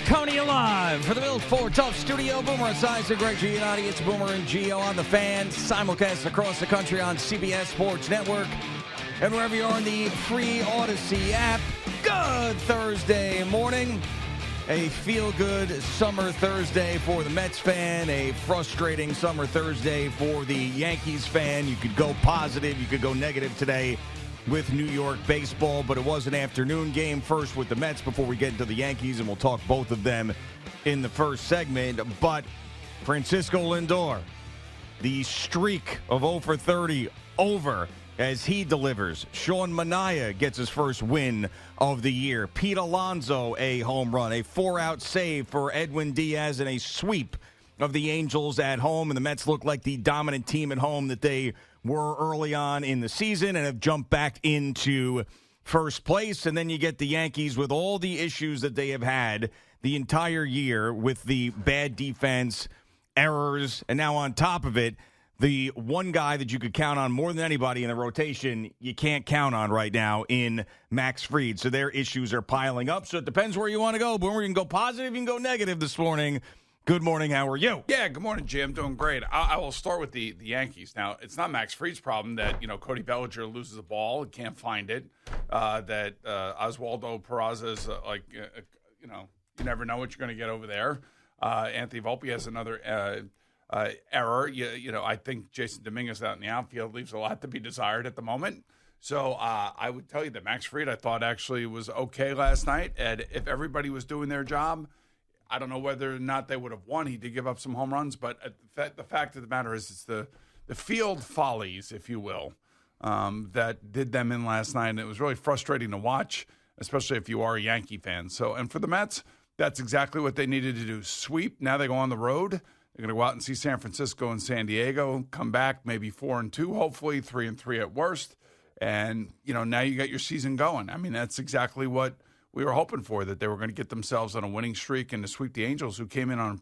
Coming live for the Built for Tough studio. Boomer Esiason, Greg Giannotti. It's Boomer and Gio on the Fan. Simulcast across the country on CBS Sports Network. And wherever you are in the free Odyssey app. Good Thursday morning. A feel-good summer Thursday for the Mets fan. A frustrating summer Thursday for the Yankees fan. You could go positive. You could go negative today with New York baseball, but it was an afternoon game first with the Mets before we get into the Yankees, and we'll talk both of them in the first segment. But Francisco Lindor, the streak of 0 for 30 over as he delivers. Sean Manaea gets his first win of the year. Pete Alonso, a home run, a 4-out save for Edwin Diaz, and a sweep of the Angels at home. And the Mets look like the dominant team at home that they were early on in the season and have jumped back into first place. And then you get the Yankees with all the issues that they have had the entire year with the bad defense, errors, and now on top of it, the one guy that you could count on more than anybody in the rotation you can't count on right now in Max Fried. So their issues are piling up. So it depends where you want to go. Boomer, you can go positive, you can go negative this morning. Good morning. How are you? Yeah, good morning, Jim. Doing great. I will start with the Yankees. Now, it's not Max Fried's problem that, Cody Bellinger loses the ball and can't find it, that Oswaldo Peraza's, you never know what you're going to get over there. Anthony Volpe has another error. I think Jason Dominguez out in the outfield leaves a lot to be desired at the moment. So I would tell you that Max Fried, I thought, actually was okay last night. And if everybody was doing their job, I don't know whether or not they would have won. He did give up some home runs, but the fact of the matter is it's the field follies, if you will, that did them in last night. And it was really frustrating to watch, especially if you are a Yankee fan. So, and for the Mets, that's exactly what they needed to do. Sweep. Now they go on the road. They're going to go out and see San Francisco and San Diego, come back maybe 4-2, hopefully 3-3 at worst. And, now you got your season going. I mean, that's exactly what we were hoping for, that they were going to get themselves on a winning streak and to sweep the Angels, who came in on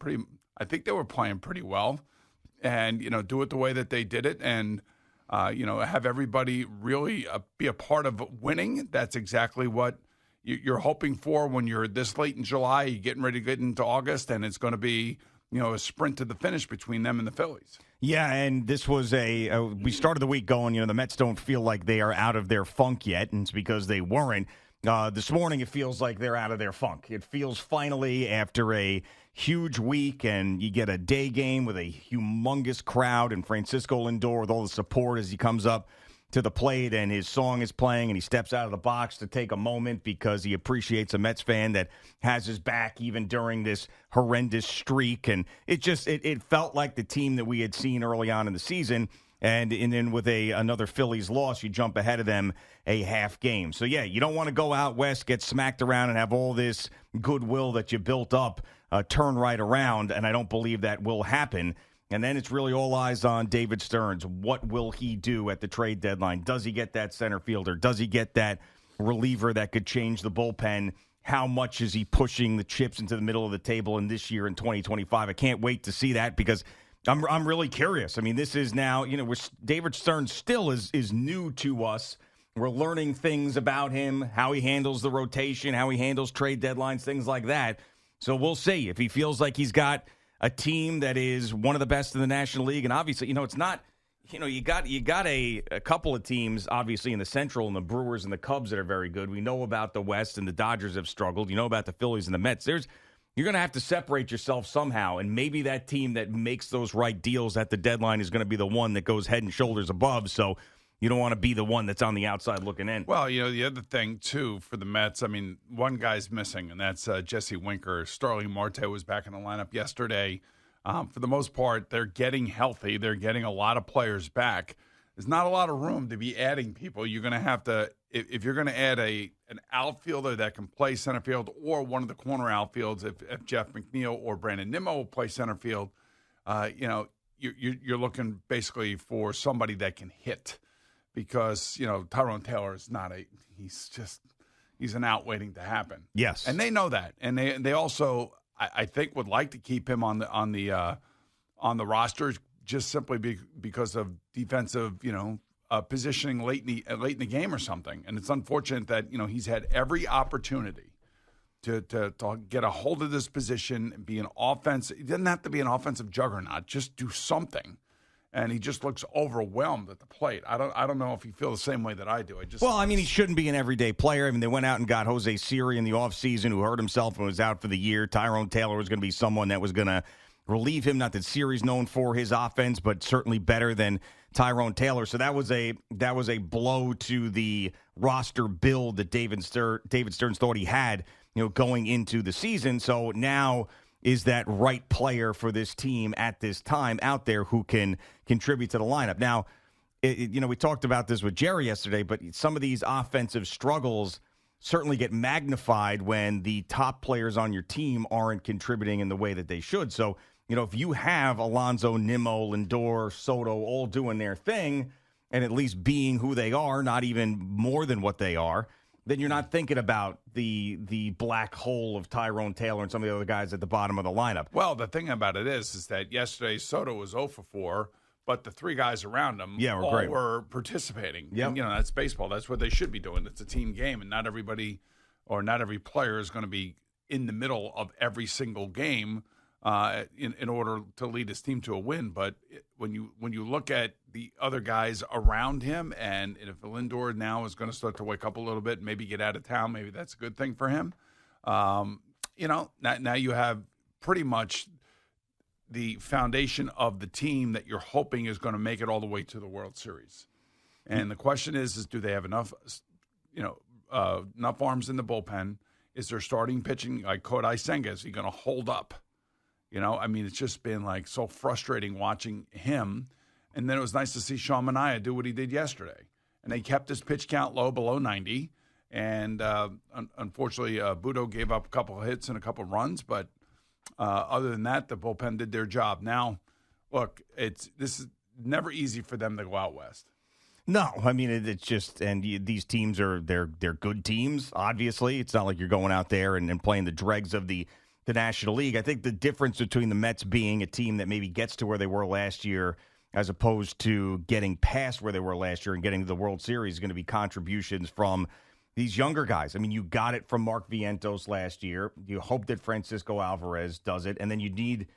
I think they were playing pretty well, and, do it the way that they did it and, have everybody really be a part of winning. That's exactly what you're hoping for when you're this late in July, you're getting ready to get into August, and it's going to be, a sprint to the finish between them and the Phillies. Yeah, and this was we started the week going, the Mets don't feel like they are out of their funk yet, and it's because they weren't. This morning, it feels like they're out of their funk. It feels finally after a huge week, and you get a day game with a humongous crowd, and Francisco Lindor with all the support as he comes up to the plate, and his song is playing, and he steps out of the box to take a moment because he appreciates a Mets fan that has his back even during this horrendous streak. And it felt like the team that we had seen early on in the season. And then with another Phillies loss, you jump ahead of them a half game. So, yeah, you don't want to go out west, get smacked around, and have all this goodwill that you built up turn right around, and I don't believe that will happen. And then it's really all eyes on David Stearns. What will he do at the trade deadline? Does he get that center fielder? Does he get that reliever that could change the bullpen? How much is he pushing the chips into the middle of the table in this year in 2025? I can't wait to see that because I'm really curious. I mean, this is now, David Stearns still is new to us. We're learning things about him, how he handles the rotation, how he handles trade deadlines, things like that. So we'll see if he feels like he's got a team that is one of the best in the National League. And obviously, it's not, you got a couple of teams, obviously, in the Central, and the Brewers and the Cubs that are very good. We know about the West, and the Dodgers have struggled. You know about the Phillies and the Mets. You're going to have to separate yourself somehow, and maybe that team that makes those right deals at the deadline is going to be the one that goes head and shoulders above. So you don't want to be the one that's on the outside looking in. Well, the other thing, too, for the Mets, I mean, one guy's missing, and that's Jesse Winker. Starling Marte was back in the lineup yesterday. For the most part, they're getting healthy. They're getting a lot of players back. There's not a lot of room to be adding people. You're going to have to, if you're going to add an outfielder that can play center field or one of the corner outfields, if Jeff McNeil or Brandon Nimmo will play center field, you're looking basically for somebody that can hit. Because, Tyrone Taylor is not he's an out waiting to happen. Yes. And they know that. And they also, I think, would like to keep him on the roster just simply because of defensive, positioning late in the game or something. And it's unfortunate that, he's had every opportunity to get a hold of this position and be an offense. He doesn't have to be an offensive juggernaut. Just do something. And he just looks overwhelmed at the plate. I don't know if you feel the same way that I do. Well, I mean, he shouldn't be an everyday player. I mean, they went out and got Jose Siri in the offseason, who hurt himself and was out for the year. Tyrone Taylor was going to be someone that was going to relieve him. Not that Siri's known for his offense, but certainly better than Tyrone Taylor. So that was a blow to the roster build that David Stearns thought he had, going into the season. So now is that right player for this team at this time out there who can contribute to the lineup. Now, we talked about this with Jerry yesterday, but some of these offensive struggles certainly get magnified when the top players on your team aren't contributing in the way that they should. So, if you have Alonso, Nimmo, Lindor, Soto all doing their thing and at least being who they are, not even more than what they are, then you're not thinking about the black hole of Tyrone Taylor and some of the other guys at the bottom of the lineup. Well, the thing about it is that yesterday Soto was 0 for 4, but the three guys around him were participating. Yep. And, that's baseball. That's what they should be doing. It's a team game, and not everybody or not every player is going to be in the middle of every single game in order to lead his team to a win. But when you look at the other guys around him, and if Lindor now is going to start to wake up a little bit, maybe get out of town, maybe that's a good thing for him. Now you have pretty much the foundation of the team that you're hoping is going to make it all the way to the World Series. And the question is do they have enough arms in the bullpen? Is their starting pitching like Kodai Senga? Is he going to hold up? It's just been so frustrating watching him. And then it was nice to see Sean Manaea do what he did yesterday. And they kept his pitch count low, below 90. And unfortunately, Budo gave up a couple of hits and a couple of runs. But other than that, the bullpen did their job. Now, look, this is never easy for them to go out west. No, it's just, and these teams they're good teams. Obviously, it's not like you're going out there and playing the dregs of the National League. I think the difference between the Mets being a team that maybe gets to where they were last year as opposed to getting past where they were last year and getting to the World Series is going to be contributions from these younger guys. You got it from Mark Vientos last year. You hope that Francisco Alvarez does it, and then you need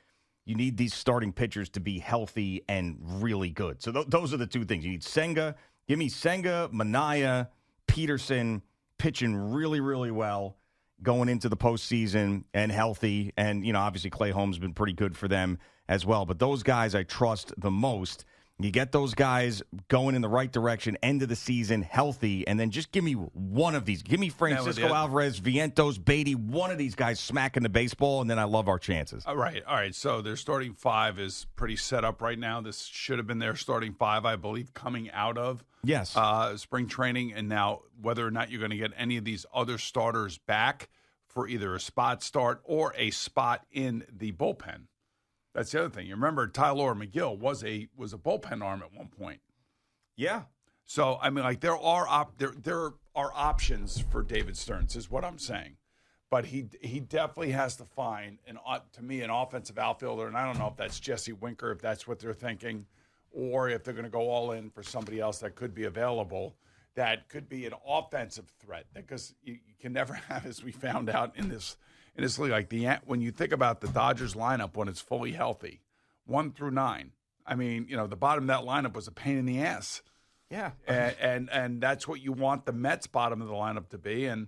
these starting pitchers to be healthy and really good. So those are the two things. You need Senga. Give me Senga, Manaea, Peterson pitching really, really well going into the postseason and healthy. And, obviously Clay Holmes has been pretty good for them as well. But those guys I trust the most. You get those guys going in the right direction, end of the season, healthy, and then just give me one of these. Give me Francisco Alvarez, Vientos, Beatty, one of these guys smacking the baseball, and then I love our chances. All right. So their starting five is pretty set up right now. This should have been their starting five, I believe, coming out of spring training. And now whether or not you're going to get any of these other starters back for either a spot start or a spot in the bullpen. That's the other thing. You remember Tyler McGill was a bullpen arm at one point. Yeah. So there are options for David Stearns is what I'm saying, but he definitely has to find an offensive outfielder, and I don't know if that's Jesse Winker, if that's what they're thinking, or if they're going to go all in for somebody else that could be available. That could be an offensive threat, because you can never have, as we found out in this league, when you think about the Dodgers lineup when it's fully healthy, 1 through 9. The bottom of that lineup was a pain in the ass. Yeah, and that's what you want the Mets' bottom of the lineup to be. And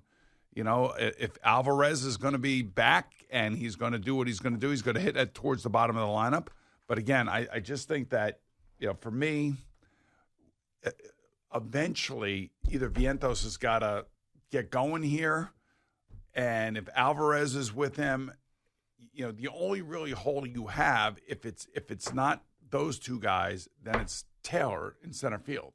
if Alvarez is going to be back and he's going to do what he's going to do, he's going to hit it towards the bottom of the lineup. But again, I just think that for me, eventually either Vientos has got to get going here. And if Alvarez is with him, the only really hole you have, if it's not those two guys, then it's Taylor in center field.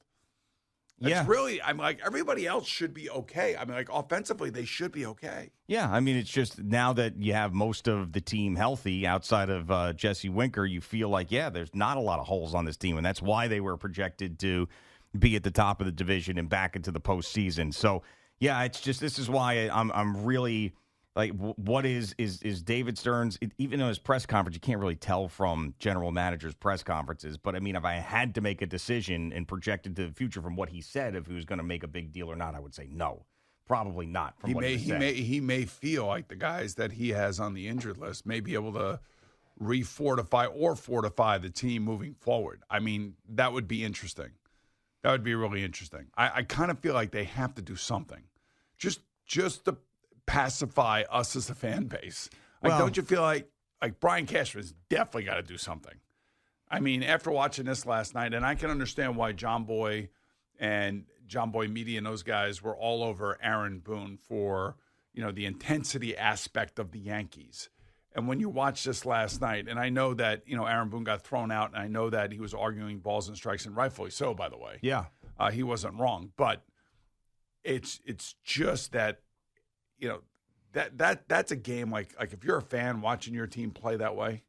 It's really, everybody else should be okay. Offensively, they should be okay. Yeah, it's just now that you have most of the team healthy outside of Jesse Winker, you feel like, there's not a lot of holes on this team, and that's why they were projected to be at the top of the division and back into the postseason. So, yeah, it's just, this is why I'm really what is David Stearns, even in his press conference, you can't really tell from general managers' press conferences. But if I had to make a decision and project into the future from what he said, if he was going to make a big deal or not, I would say no. probably not. From what he may feel like the guys that he has on the injured list may be able to refortify or fortify the team moving forward. I mean, that would be interesting. That would be really interesting. I kind of feel like they have to do something, just to pacify us as a fan base. Like, don't you feel like Brian Cashman's definitely got to do something? I mean, after watching this last night, and I can understand why John Boy and John Boy Media and those guys were all over Aaron Boone for, the intensity aspect of the Yankees. And when you watch this last night, and I know that, Aaron Boone got thrown out, and I know that he was arguing balls and strikes, and rightfully so, by the way. Yeah. He wasn't wrong. But it's just that, that's a game like if you're a fan watching your team play that way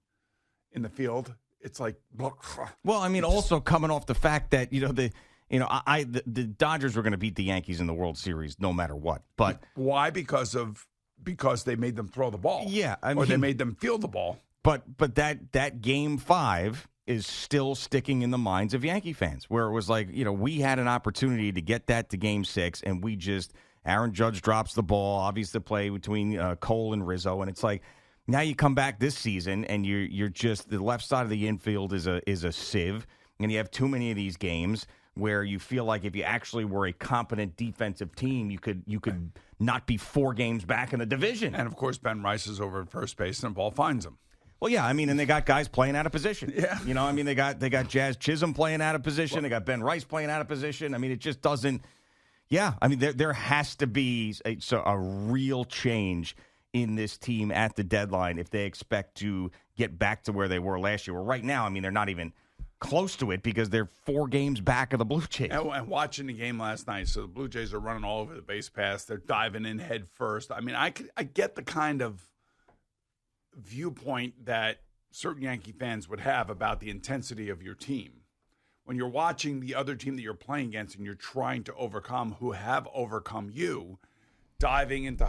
in the field, it's like. Well, I mean, also coming off the fact that, the Dodgers were going to beat the Yankees in the World Series no matter what. But why? Because they made them throw the ball. Yeah, or they made them field the ball. But that Game 5 is still sticking in the minds of Yankee fans, where it was like, we had an opportunity to get that to Game 6, and Aaron Judge drops the ball, obviously the play between Cole and Rizzo, and it's like, now you come back this season, and you're just, the left side of the infield is a sieve, and you have too many of these games where you feel like if you actually were a competent defensive team, you could not be 4 games back in the division. And, of course, Ben Rice is over at first base, and the ball finds him. Well, yeah, I mean, and they got guys playing out of position. Yeah. They got Jazz Chisholm playing out of position. They got Ben Rice playing out of position. I mean, it just doesn't. Yeah, I mean, there has to be a real change in this team at the deadline if they expect to get back to where they were last year. Well, right now, I mean, they're not even close to it because they're 4 games back of the Blue Jays. And watching the game last night, so the Blue Jays are running all over the base pass. They're diving in head first. I mean, I get the kind of viewpoint that certain Yankee fans would have about the intensity of your team. When you're watching the other team that you're playing against and you're trying to overcome who have overcome you, diving into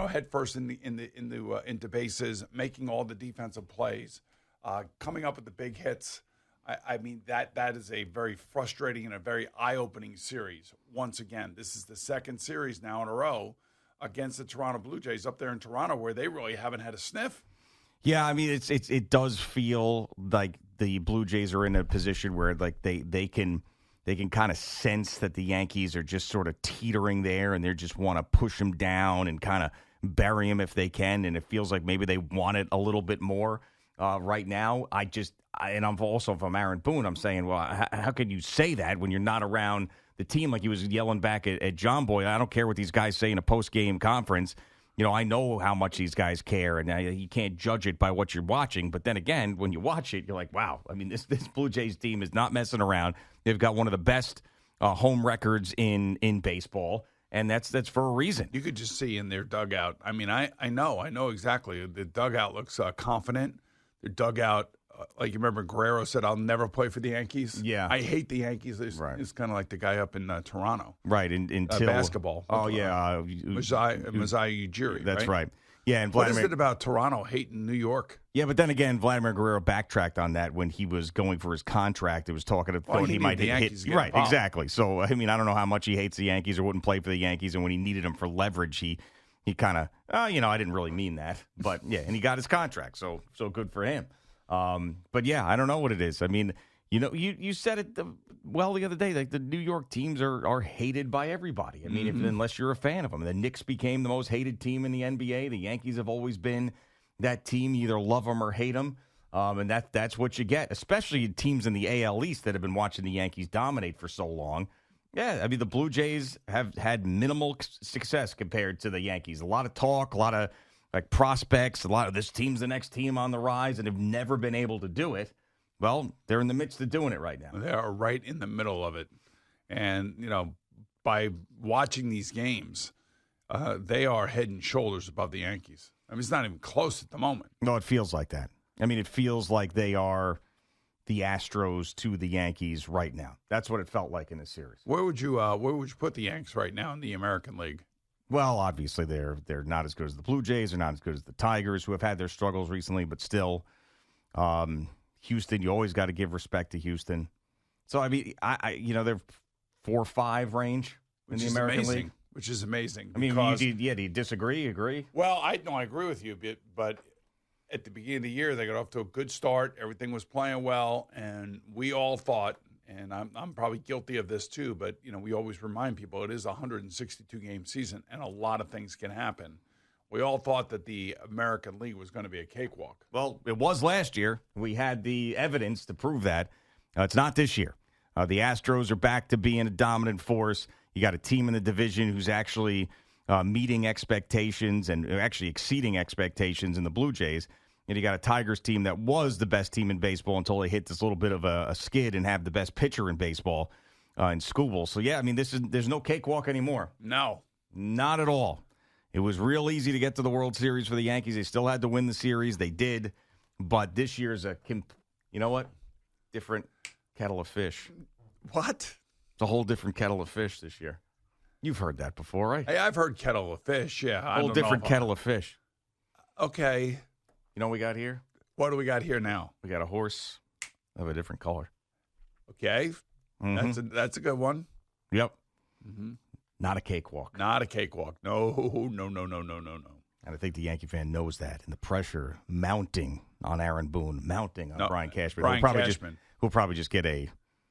head first into bases, making all the defensive plays, coming up with the big hits. I mean, that is a very frustrating and a very eye-opening series. Once again, this is the second series now in a row against the Toronto Blue Jays up there in Toronto where they really haven't had a sniff. Yeah, I mean, it does feel like the Blue Jays are in a position where like they can kind of sense that the Yankees are just sort of teetering there, and they just want to push them down and kind of bury them if they can. And it feels like maybe they want it a little bit more right now. And I'm also from Aaron Boone. I'm saying, well, how can you say that when you're not around the team? Like he was yelling back at John Boy. I don't care what these guys say in a post-game conference. I know how much these guys care, and you can't judge it by what you're watching. But then again, when you watch it, you're like, wow. I mean, this Blue Jays team is not messing around. They've got one of the best home records in baseball, and that's for a reason. You could just see in their dugout. I mean, I know exactly. The dugout looks confident. The dugout, like you remember Guerrero said, I'll never play for the Yankees. Yeah. I hate the Yankees. Right. It's kind of like the guy up in Toronto. Right, until basketball. Oh, yeah. Masai Ujiri. That's right. Yeah, and Vladimir, what is it about Toronto hating New York? Yeah, but then again, Vladimir Guerrero backtracked on that when he was going for his contract. It was talking about he might hit. Right, exactly. So, I mean, I don't know how much he hates the Yankees or wouldn't play for the Yankees, and when he needed them for leverage, he kind of, I didn't really mean that. But, yeah, and he got his contract, so good for him. But yeah, I don't know what it is. I mean, you said it the other day. Like the New York teams are hated by everybody. I mean, unless you're a fan of them. The Knicks became the most hated team in the NBA. The Yankees have always been that team. You either love them or hate them, and that's what you get. Especially teams in the AL East that have been watching the Yankees dominate for so long. Yeah, I mean, the Blue Jays have had minimal success compared to the Yankees. A lot of talk, a lot of like prospects, a lot of this team's the next team on the rise, and have never been able to do it. Well, they're in the midst of doing it right now. They are right in the middle of it. And, by watching these games, they are head and shoulders above the Yankees. I mean, it's not even close at the moment. No, it feels like that. I mean, it feels like they are the Astros to the Yankees right now. That's what it felt like in this series. Where would you put the Yanks right now in the American League? Well, obviously they're not as good as the Blue Jays. They're not as good as the Tigers, who have had their struggles recently, but still, Houston, you always got to give respect to Houston. So I mean, they're 4-5 range in the American League, which is amazing. I mean, because, do you disagree? Agree? Well, I agree with you, but at the beginning of the year, they got off to a good start. Everything was playing well, and we all thought, and I'm probably guilty of this too, but we always remind people it is a 162-game season, and a lot of things can happen. We all thought that the American League was going to be a cakewalk. Well, it was last year. We had the evidence to prove that. It's not this year. The Astros are back to being a dominant force. You got a team in the division who's actually meeting expectations and actually exceeding expectations in the Blue Jays. And you got a Tigers team that was the best team in baseball until they hit this little bit of a skid and have the best pitcher in baseball in Skubal. So, yeah, I mean, there's no cakewalk anymore. No. Not at all. It was real easy to get to the World Series for the Yankees. They still had to win the series. They did. But this year's you know what? Different kettle of fish. What? It's a whole different kettle of fish this year. You've heard that before, right? Hey, I've heard kettle of fish, yeah. A whole different kettle of fish. Okay. You know what we got here? What do we got here now? We got a horse of a different color. Okay. Mm-hmm. That's a good one. Yep. Mm-hmm. Not a cakewalk. Not a cakewalk. No. And I think the Yankee fan knows that. And the pressure mounting on Aaron Boone, mounting on Brian Cashman. Who'll probably just get a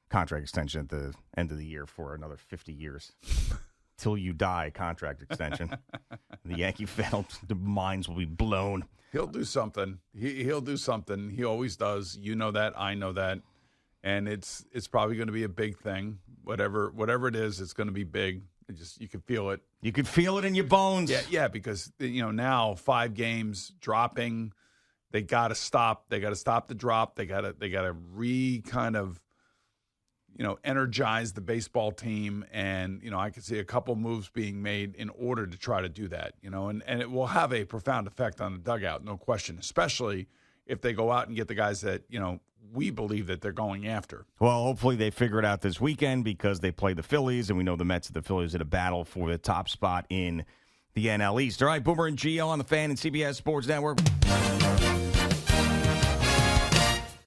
contract extension at the end of the year for another 50 years. Till you die contract extension. The Yankee fan, the minds will be blown. He'll do something. He'll do something. He always does. You know that. I know that. And it's probably going to be a big thing. Whatever it is, it's going to be big. You can feel it. You can feel it in your bones. Yeah, because now 5 games dropping, they got to stop. They got to stop the drop. They got to kind of energize the baseball team, and I can see a couple moves being made in order to try to do that. And it will have a profound effect on the dugout, no question. Especially if they go out and get the guys that we believe that they're going after. Well, hopefully they figure it out this weekend because they play the Phillies, and we know the Mets and the Phillies in a battle for the top spot in the NL East. All right, Boomer and Gio on the Fan and CBS Sports Network.